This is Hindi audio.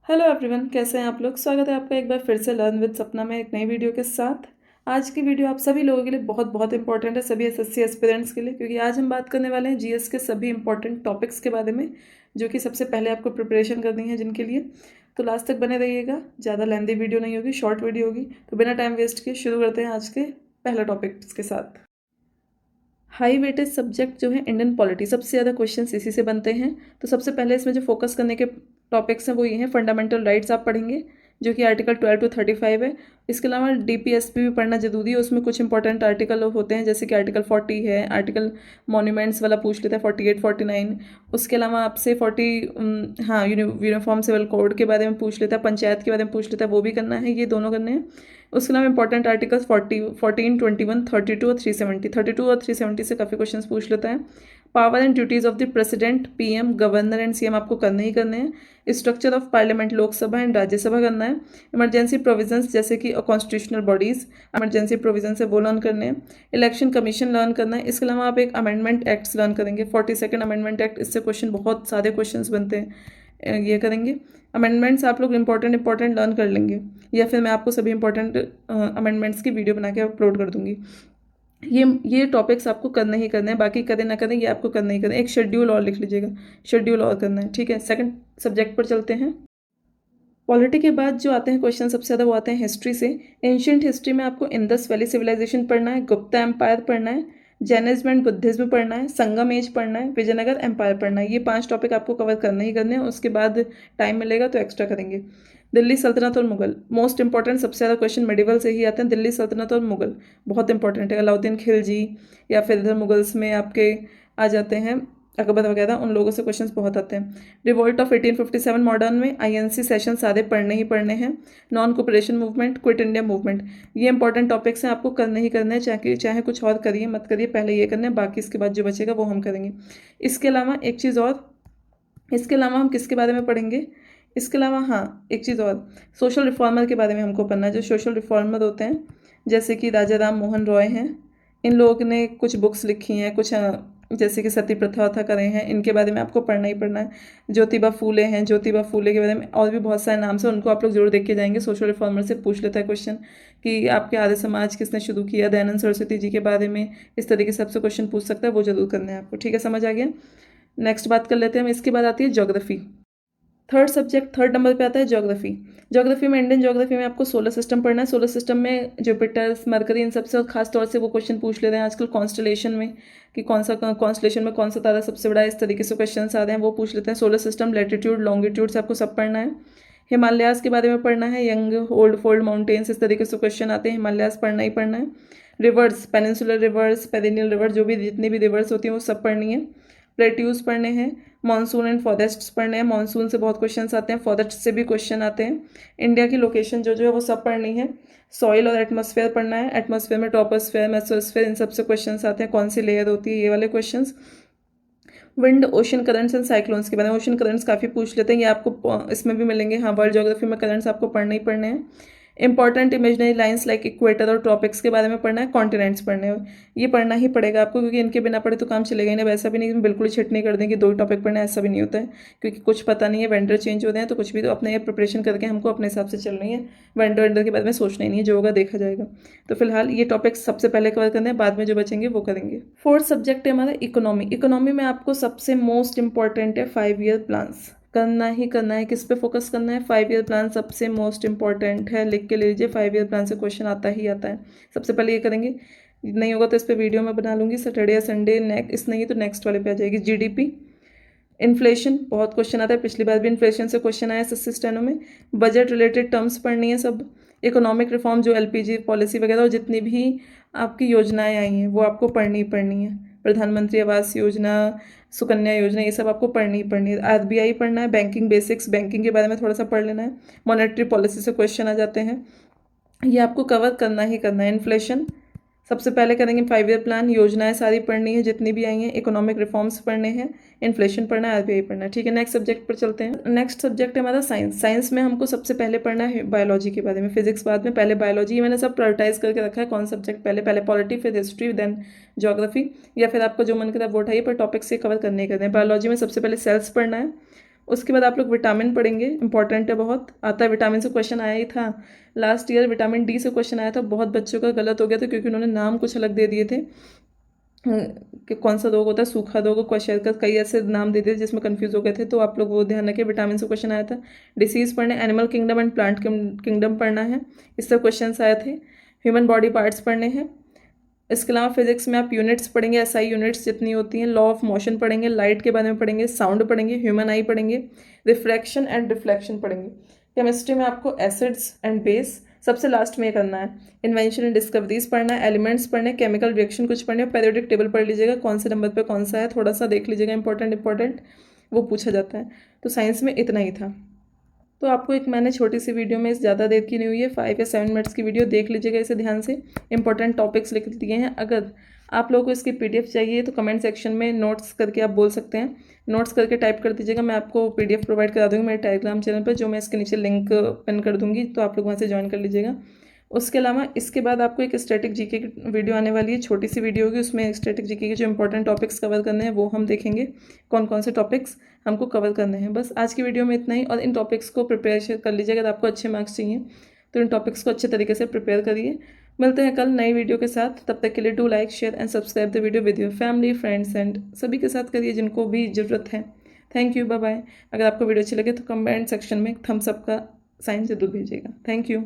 हेलो एवरीवन, कैसे हैं आप लोग। स्वागत है आपका एक बार फिर से लर्न विद सपना में एक नई वीडियो के साथ। आज की वीडियो आप सभी लोगों के लिए बहुत बहुत इंपॉर्टेंट है, सभी एसएससी एस्पिरेंट्स के लिए, क्योंकि आज हम बात करने वाले हैं जीएस के सभी इंपॉर्टेंट टॉपिक्स के बारे में, जो कि सबसे पहले आपको प्रिपरेशन करनी है जिनके लिए। तो लास्ट तक बने रहिएगा, ज़्यादा लेंथी वीडियो नहीं होगी, शॉर्ट वीडियो होगी। तो बिना टाइम वेस्ट किए शुरू करते हैं आज के पहला टॉपिक्स के साथ। हाई वेटेज सब्जेक्ट जो है इंडियन पॉलिटी, सबसे ज़्यादा क्वेश्चंस इसी से बनते हैं। तो सबसे पहले इसमें जो फोकस करने के टॉपिक्स हैं वो ये हैं। फंडामेंटल राइट्स आप पढ़ेंगे, जो कि आर्टिकल 12 to 35 है। इसके अलावा डीपीएसपी भी पढ़ना जरूरी है, उसमें कुछ इंपॉर्टेंट आर्टिकल होते हैं, जैसे कि आर्टिकल 40 है, आर्टिकल मॉन्यूमेंट्स वाला पूछ लेता है 48 49। उसके अलावा आपसे 40 हाँ यूनिफॉर्म सिविल कोड के बारे में पूछ लेता है, पंचायत के बारे में पूछ लेता है, वो भी करना है, ये दोनों करने हैं। उसके अलावा इंपॉर्टेंट आर्टिकल्स 14 21 32 और 370, 32 और 370 से काफ़ी क्वेश्चन पूछ लेता है। Power and duties of the president, PM, governor and CM आपको करने ही करने हैं। Structure of parliament, Lok Sabha and Rajya Sabha करना है। इमरजेंसी प्रोविजंस, जैसे कि कॉन्स्टिट्यूशनल बॉडीज़ इमरजेंसी प्रोविजंस है वो लर्न करने हैं। इलेक्शन कमीशन लर्न करना है। इसके अलावा आप एक अमेंडमेंट एक्ट्स लर्न करेंगे, 42nd अमेंडमेंट एक्ट, इससे क्वेश्चन बहुत सारे क्वेश्चन बनते हैं, ये करेंगे। अमेंडमेंट्स आप लोग इंपॉर्टेंट लर्न कर लेंगे, या फिर मैं आपको सभी इंपॉर्टेंट अमेंडमेंट्स की वीडियो बना के अपलोड कर दूंगी। ये टॉपिक्स आपको करने ही करने हैं, बाकी करें ना करें ये आपको करना ही करना है। एक शेड्यूल और लिख लीजिएगा, शेड्यूल और करना है, ठीक है। सेकंड सब्जेक्ट पर चलते हैं। पॉलिटी के बाद जो आते हैं क्वेश्चन सबसे ज़्यादा वो आते हैं हिस्ट्री से। एंशियंट हिस्ट्री में आपको इंडस वैली सिविलाइजेशन पढ़ना है, गुप्ता एम्पायर पढ़ना है, जैनिज्म एंड बुद्धिज्म पढ़ना है, संगम एज पढ़ना है, विजयनगर एम्पायर पढ़ना है। ये 5 टॉपिक आपको कवर करने ही करने हैं, उसके बाद टाइम मिलेगा तो एक्स्ट्रा करेंगे। दिल्ली सल्तनत और मुगल, मोस्ट इंपॉर्टेंट, सबसे ज़्यादा क्वेश्चन मेडिवल से ही आते हैं। दिल्ली सल्तनत और मुगल बहुत इंपॉर्टेंट है। अलाउद्दीन खिलजी, या फिर इधर मुगल्स में आपके आ जाते हैं अकबर वगैरह, उन लोगों से क्वेश्चंस बहुत आते हैं। रिवोल्ट ऑफ 1857 मॉडर्न में आईएनसी सेशन सारे पढ़ने ही पढ़ने हैं। Non cooperation movement, quit India movement, ये इंपॉर्टेंट टॉपिक्स हैं, आपको करने ही करने हैं, चाहे कुछ और करिए मत करिए, पहले ये करने हैं, बाकी इसके बाद जो बचेगा वो हम करेंगे। इसके अलावा एक चीज़ और, इसके अलावा हम किसके बारे में पढ़ेंगे, इसके अलावा हाँ एक चीज़ और, सोशल रिफॉर्मर के बारे में हमको पढ़ना है। जो सोशल रिफॉर्मर होते हैं, जैसे कि राजा राम मोहन रॉय हैं, इन लोगों ने कुछ बुक्स लिखी हैं, कुछ जैसे कि सती प्रथा वथा करे हैं, इनके बारे में आपको पढ़ना ही पढ़ना है। ज्योतिबा फूले हैं, ज्योतिबा फूले के बारे में और भी बहुत सारे नाम से, उनको आप लोग जरूर देख के जाएंगे। सोशल रिफॉर्मर से पूछ लेता है क्वेश्चन कि आपके आर्य समाज किसने शुरू किया, दयानंद सरस्वती जी के बारे में, इस तरीके से आपसे क्वेश्चन पूछ सकता है, वो जरूर करना है आपको, ठीक है, समझ आ गया। नेक्स्ट बात कर लेते हैं हम, इसके बाद आती है geography. Third subject, third number पे आता है ज्योग्राफी। ज्योग्राफी में, इंडियन ज्योग्राफी में आपको सोलर सिस्टम पढ़ना है। सोलर सिस्टम में जुपिटर, मरकरी, इन सबसे खास तौर से वो क्वेश्चन पूछ लेते हैं आजकल कॉन्स्टलेशन में, कि कौन सा कॉन्स्टलेशन में कौन सा तारा सबसे बड़ा है, इस तरीके से क्वेश्चन आ रहे हैं, वो पूछ लेते हैं। सोलर सिस्टम, लैटिट्यूड, लॉन्गिट्यूड से आपको सब पढ़ना है। हिमालयाज़ के बारे में पढ़ना है, यंग ओल्ड फोल्ड माउंटेन्स, इस तरीके से क्वेश्चन आते हैं, हिमालयाज़ पढ़ना ही पढ़ना है। Rivers, peninsular rivers, perennial rivers, जो भी जितनी भी रिवर्स होती हैं वो सब पढ़नी है। प्लेट्यूज पढ़ने हैं। मानसून एंड फॉरेस्ट्स पढ़ने हैं, मानसून से बहुत क्वेश्चंस आते हैं, फॉरेस्ट से भी क्वेश्चन आते हैं। इंडिया की लोकेशन जो जो है वो सब पढ़नी है। सॉइल और एटमॉस्फेयर पढ़ना है, एटमॉस्फेयर में ट्रोपोस्फेयर, मेसोस्फेयर, इन सबसे क्वेश्चंस आते हैं, कौन सी लेयर होती है, ये वाले questions. Wind, ocean currents and cyclones के बारे में, ओशन करंट्स काफ़ी पूछ लेते हैं, ये आपको इसमें भी मिलेंगे। हाँ, वर्ल्ड ज्योग्राफी में करंट्स आपको पढ़ने ही पढ़ने हैं। Important imaginary lines like equator और ट्रॉपिक्स के बारे में पढ़ना है, कॉन्टिनेंट्स पढ़ने हैं, ये पढ़ना ही पड़ेगा आपको, क्योंकि इनके बिना पढ़े तो काम चलेगा ही नहीं। वैसा भी नहीं कि बिल्कुल छिट नहीं कर देंगे, 2 टॉपिक पढ़ना, ऐसा भी नहीं होता है, क्योंकि कुछ पता नहीं है, वेंडर चेंज होते हैं, तो कुछ भी तो अपने प्रिपरेशन करके हमको अपने हिसाब से चलनी है। वेंडर के बारे में सोचना ही नहीं है, जो होगा देखा जाएगा। तो फिलहाल ये टॉपिक्स सबसे पहले कवर करने हैं, बाद में जो बचेंगे वो करेंगे। फोर्थ सब्जेक्ट है हमारा इकोनॉमी। इकोनॉमी में आपको सबसे मोस्ट इंपॉर्टेंट है 5 ईयर प्लान्स, करना ही करना है। किस पे फोकस करना है, 5 ईयर प्लान सबसे मोस्ट इंपॉर्टेंट है, लिख के ले लीजिए। 5 ईयर प्लान से क्वेश्चन आता ही आता है, सबसे पहले ये करेंगे। नहीं होगा तो इस पे वीडियो मैं बना लूँगी सैटरडे या संडे, नेक्स्ट नहीं तो नेक्स्ट वाले पे आ जाएगी। जीडीपी, इन्फ्लेशन, बहुत क्वेश्चन आता है, पिछली बार भी इन्फ्लेशन से क्वेश्चन आया एसएससी स्टेनो में। बजट रिलेटेड टर्म्स पढ़नी है सब। इकोनॉमिक रिफॉर्म, जो एलपीजी पॉलिसी वगैरह और जितनी भी आपकी योजनाएं आई हैं वो आपको पढ़नी ही पढ़नी है। प्रधानमंत्री आवास योजना, सुकन्या योजना, ये सब आपको पढ़नी ही पढ़नी है। आरबीआई पढ़ना है। बैंकिंग बेसिक्स, बैंकिंग के बारे में थोड़ा सा पढ़ लेना है। मॉनेटरी पॉलिसी से क्वेश्चन आ जाते हैं, ये आपको कवर करना ही करना है। इन्फ्लेशन सबसे पहले करेंगे। 5 ईयर प्लान, योजनाएं सारी पढ़नी है जितनी भी आई हैं। इकोनॉमिक रिफॉर्म्स पढ़ने हैं, इन्फ्लेशन पढ़ना है, आरबीआई पढ़ना है, ठीक है। नेक्स्ट सब्जेक्ट पर चलते हैं। नेक्स्ट सब्जेक्ट है हमारा साइंस। साइंस में हमको सबसे पहले पढ़ना है बायोलॉजी के बारे में, फिजिक्स बाद में, पहले बायोलॉजी। ये मैंने सब प्रायोरिटाइज करके रखा है, कौन सब्जेक्ट पहले, पहले पॉलिटी, फिर हिस्ट्री, देन ज्योग्राफी, या फिर आपको जो मन करे वो उठाइए, पर टॉपिक से कवर करने ही करने हैं। बायोलॉजी में सबसे पहले सेल्स पढ़ना है, उसके बाद आप लोग विटामिन पढ़ेंगे, इंपॉर्टेंट है बहुत, आता है विटामिन से क्वेश्चन आया ही था लास्ट ईयर, विटामिन डी से क्वेश्चन आया था, बहुत बच्चों का गलत हो गया था क्योंकि उन्होंने नाम कुछ अलग दे दिए थे कि कौन सा रोग होता है, सूखा रोग, क्वेश्चन का कई ऐसे नाम दे दिए जिसमें कंफ्यूज हो गए थे, तो आप लोग वो ध्यान रखें, विटामिन से क्वेश्चन आया था। डिसीज़ पढ़ने, animal kingdom and plant kingdom पढ़ना है, इससे क्वेश्चन आए थे। ह्यूमन बॉडी पार्ट्स पढ़ने हैं। इसके अलावा फिजिक्स में आप यूनिट्स पढ़ेंगे, एसआई यूनिट्स जितनी होती हैं, लॉ ऑफ मोशन पढ़ेंगे, लाइट के बारे में पढ़ेंगे, साउंड पढ़ेंगे, ह्यूमन आई पढ़ेंगे, रिफ्रैक्शन एंड रिफ्लेक्शन पढ़ेंगे। केमिस्ट्री में आपको एसिड्स एंड बेस सबसे लास्ट में करना है। इन्वेंशन एंड डिस्कवरीज पढ़ना है, एलिमेंट्स पढ़ने, केमिकल रिएक्शन कुछ पढ़ने, पीरियोडिक टेबल पढ़ लीजिएगा, कौन से नंबर पे कौन सा है थोड़ा सा देख लीजिएगा, इंपॉर्टेंट वो पूछा जाता है। तो साइंस में इतना ही था। तो आपको एक मैंने छोटी सी वीडियो में, ज़्यादा देर की नहीं हुई है, 5 या 7 मिनट्स की वीडियो, देख लीजिएगा इसे ध्यान से। इंपॉर्टेंट टॉपिक्स लिख दिए हैं। अगर आप लोगों को इसकी पीडीएफ चाहिए तो कमेंट सेक्शन में नोट्स करके आप बोल सकते हैं, नोट्स करके टाइप कर दीजिएगा, मैं आपको पीडीएफ प्रोवाइड करा दूँगी मेरे टेलीग्राम चैनल पर, जो मैं इसके नीचे लिंक पिन कर दूँगी, तो आप लोग वहाँ से ज्वाइन कर लीजिएगा। उसके अलावा इसके बाद आपको एक स्टैटिक जीके की वीडियो आने वाली है, छोटी सी वीडियो होगी, उसमें स्टैटिक जीके के जो इंपॉर्टेंट टॉपिक्स कवर करने हैं वो हम देखेंगे, कौन कौन से टॉपिक्स हमको कवर करने हैं। बस आज की वीडियो में इतना ही, और इन टॉपिक्स को प्रिपेयर कर लीजिए। अगर आपको अच्छे मार्क्स चाहिए तो इन टॉपिक्स को अच्छे तरीके से प्रिपेयर करिए। मिलते हैं कल नई वीडियो के साथ, तब तक के लिए do like, share and subscribe the video with your family, friends and सभी के साथ करिए जिनको भी ज़रूरत है। Thank you, bye bye. अगर आपको वीडियो अच्छी लगे तो कमेंट सेक्शन में थम्स अप का साइन जरूर भेजिएगा। Thank you.